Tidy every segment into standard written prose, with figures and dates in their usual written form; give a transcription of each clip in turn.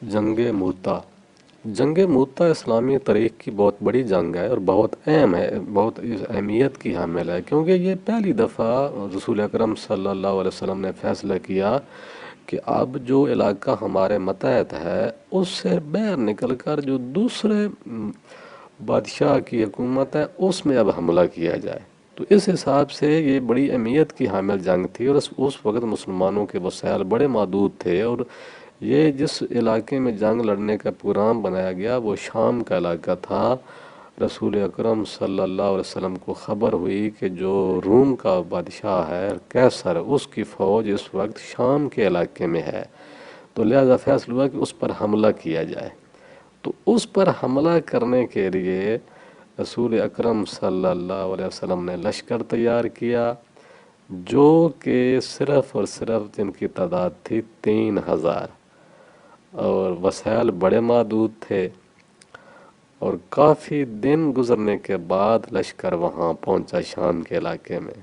جنگ موتا جنگ موتا اسلامی تاریخ کی بہت بڑی جنگ ہے اور بہت اہم ہے، بہت اہمیت کی حامل ہے، کیونکہ یہ پہلی دفعہ رسول اکرم صلی اللہ علیہ وسلم نے فیصلہ کیا کہ اب جو علاقہ ہمارے ماتحت ہے اس سے باہر نکل کر جو دوسرے بادشاہ کی حکومت ہے اس میں اب حملہ کیا جائے۔ تو اس حساب سے یہ بڑی اہمیت کی حامل جنگ تھی، اور اس وقت مسلمانوں کے وسائل بڑے محدود تھے، اور یہ جس علاقے میں جنگ لڑنے کا پروگرام بنایا گیا وہ شام کا علاقہ تھا۔ رسول اکرم صلی اللہ علیہ وسلم کو خبر ہوئی کہ جو روم کا بادشاہ ہے قیصر، اس کی فوج اس وقت شام کے علاقے میں ہے، تو لہذا فیصلہ ہوا کہ اس پر حملہ کیا جائے۔ تو اس پر حملہ کرنے کے لیے رسول اکرم صلی اللہ علیہ وسلم نے لشکر تیار کیا، جو کہ صرف اور صرف جن کی تعداد تھی 3000، اور وسائل بڑے محدود تھے، اور کافی دن گزرنے کے بعد لشکر وہاں پہنچا شام کے علاقے میں۔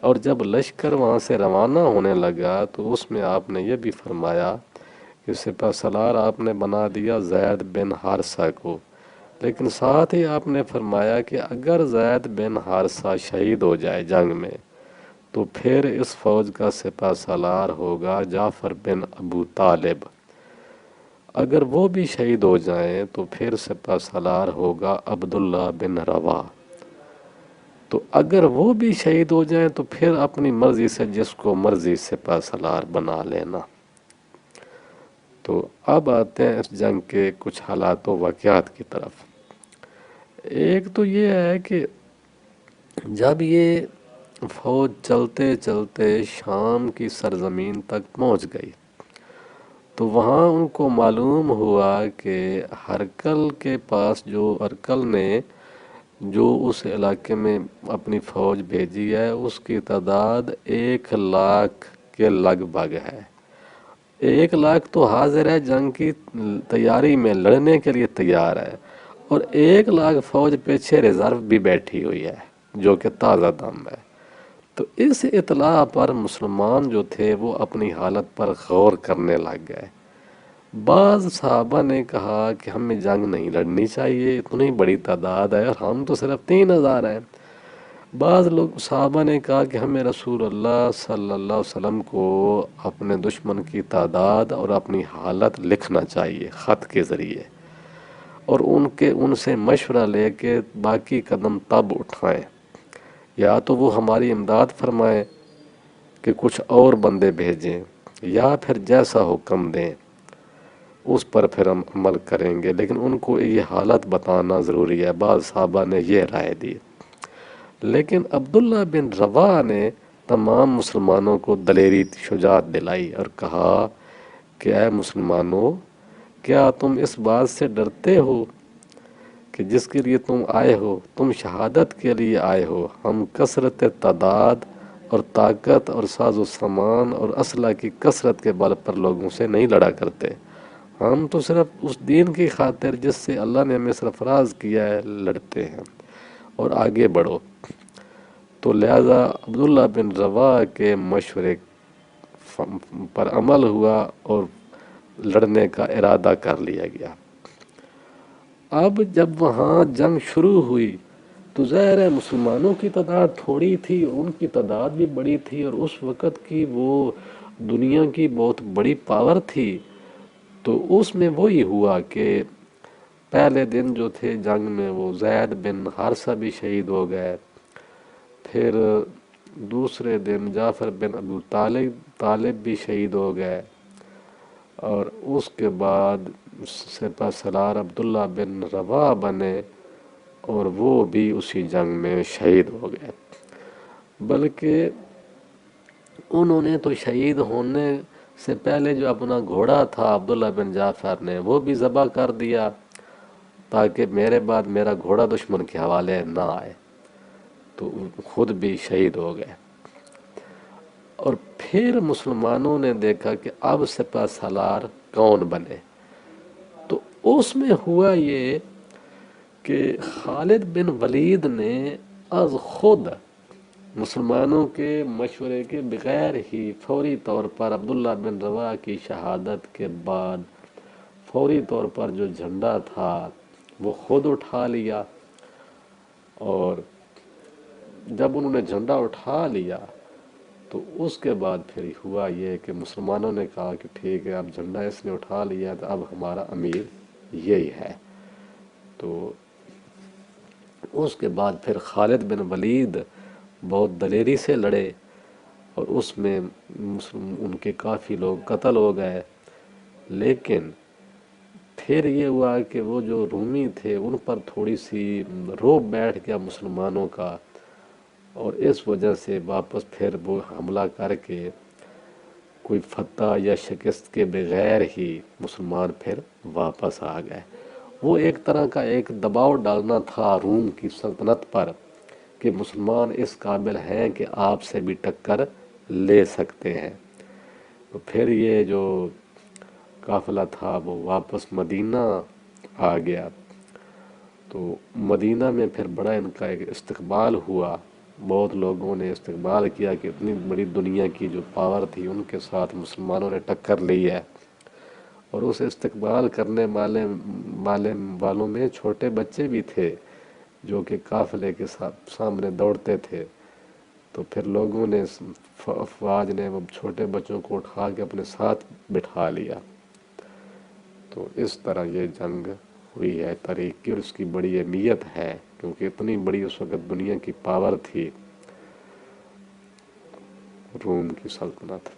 اور جب لشکر وہاں سے روانہ ہونے لگا تو اس میں آپ نے یہ بھی فرمایا کہ سپہ سالار آپ نے بنا دیا زید بن حارثہ کو، لیکن ساتھ ہی آپ نے فرمایا کہ اگر زید بن حارثہ شہید ہو جائے جنگ میں تو پھر اس فوج کا سپہ سالار ہوگا جعفر بن ابو طالب، اگر وہ بھی شہید ہو جائیں تو پھر سپہ سالار ہوگا عبداللہ بن روا، تو اگر وہ بھی شہید ہو جائیں تو پھر اپنی مرضی سے جس کو مرضی سپہ سالار بنا لینا۔ تو اب آتے ہیں اس جنگ کے کچھ حالات و واقعات کی طرف۔ ایک تو یہ ہے کہ جب یہ فوج چلتے چلتے شام کی سرزمین تک پہنچ گئی تو وہاں ان کو معلوم ہوا کہ ہرقل کے پاس، جو ہرقل نے جو اس علاقے میں اپنی فوج بھیجی ہے، اس کی تعداد 1,00,000 کے لگ بھگ ہے۔ 1,00,000 تو حاضر ہے، جنگ کی تیاری میں لڑنے کے لیے تیار ہے، اور 1,00,000 فوج پیچھے ریزرو بھی بیٹھی ہوئی ہے جو کہ تازہ دم ہے۔ تو اس اطلاع پر مسلمان جو تھے وہ اپنی حالت پر غور کرنے لگ گئے۔ بعض صحابہ نے کہا کہ ہمیں جنگ نہیں لڑنی چاہیے، اتنی بڑی تعداد ہے اور ہم تو صرف 3000 ہیں۔ بعض لوگ صحابہ نے کہا کہ ہمیں رسول اللہ صلی اللہ علیہ وسلم کو اپنے دشمن کی تعداد اور اپنی حالت لکھنا چاہیے خط کے ذریعے، اور ان سے مشورہ لے کے باقی قدم تب اٹھائیں، یا تو وہ ہماری امداد فرمائیں کہ کچھ اور بندے بھیجیں، یا پھر جیسا حکم دیں اس پر پھر ہم عمل کریں گے، لیکن ان کو یہ حالت بتانا ضروری ہے۔ بعض صحابہ نے یہ رائے دی، لیکن عبداللہ بن روا نے تمام مسلمانوں کو دلیری شجاعت دلائی اور کہا کہ اے مسلمانوں، کیا تم اس بات سے ڈرتے ہو کہ جس کے لیے تم آئے ہو، تم شہادت کے لیے آئے ہو؟ ہم کثرت تعداد اور طاقت اور ساز و سامان اور اسلحہ کی کثرت کے بل پر لوگوں سے نہیں لڑا کرتے، ہم تو صرف اس دین کی خاطر جس سے اللہ نے ہمیں سرفراز کیا ہے لڑتے ہیں، اور آگے بڑھو۔ تو لہذا عبداللہ بن روا کے مشورے پر عمل ہوا اور لڑنے کا ارادہ کر لیا گیا۔ اب جب وہاں جنگ شروع ہوئی تو ظاہر ہے مسلمانوں کی تعداد تھوڑی تھی، ان کی تعداد بھی بڑی تھی، اور اس وقت کی وہ دنیا کی بہت بڑی پاور تھی۔ تو اس میں وہی ہوا کہ پہلے دن جو تھے جنگ میں وہ زید بن حارثہ بھی شہید ہو گئے، پھر دوسرے دن جعفر بن ابو طالب بھی شہید ہو گئے، اور اس کے بعد سپہ سالار عبداللہ بن روا بنے اور وہ بھی اسی جنگ میں شہید ہو گئے۔ بلکہ انہوں نے تو شہید ہونے سے پہلے جو اپنا گھوڑا تھا عبداللہ بن جعفر نے وہ بھی ذبح کر دیا تاکہ میرے بعد میرا گھوڑا دشمن کے حوالے نہ آئے، تو خود بھی شہید ہو گئے۔ اور پھر مسلمانوں نے دیکھا کہ اب سپہ سالار کون بنے، تو اس میں ہوا یہ کہ خالد بن ولید نے از خود مسلمانوں کے مشورے کے بغیر ہی فوری طور پر عبداللہ بن روا کی شہادت کے بعد فوری طور پر جو جھنڈا تھا وہ خود اٹھا لیا، اور جب انہوں نے جھنڈا اٹھا لیا تو اس کے بعد پھر ہوا یہ کہ مسلمانوں نے کہا کہ ٹھیک ہے، اب جھنڈا اس نے اٹھا لیا تو اب ہمارا امیر یہی ہے۔ تو اس کے بعد پھر خالد بن ولید بہت دلیری سے لڑے، اور اس میں ان کے کافی لوگ قتل ہو گئے، لیکن پھر یہ ہوا کہ وہ جو رومی تھے ان پر تھوڑی سی روب بیٹھ گیا مسلمانوں کا، اور اس وجہ سے واپس پھر وہ حملہ کر کے کوئی فتح یا شکست کے بغیر ہی مسلمان پھر واپس آ گئے۔ وہ ایک طرح کا ایک دباؤ ڈالنا تھا روم کی سلطنت پر کہ مسلمان اس قابل ہیں کہ آپ سے بھی ٹکر لے سکتے ہیں۔ تو پھر یہ جو قافلہ تھا وہ واپس مدینہ آ گیا، تو مدینہ میں پھر بڑا ان کا ایک استقبال ہوا، بہت لوگوں نے استقبال کیا کہ اتنی بڑی دنیا کی جو پاور تھی ان کے ساتھ مسلمانوں نے ٹکر لی ہے۔ اور اس استقبال کرنے والوں میں چھوٹے بچے بھی تھے جو کہ قافلے کے سامنے دوڑتے تھے، تو پھر لوگوں نے افواج نے وہ چھوٹے بچوں کو اٹھا کے اپنے ساتھ بٹھا لیا۔ تو اس طرح یہ جنگ ہوئی ہے تاریخ کی، اور اس کی بڑی اہمیت ہے کیونکہ اتنی بڑی اس وقت دنیا کی پاور تھی روم کی سلطنت۔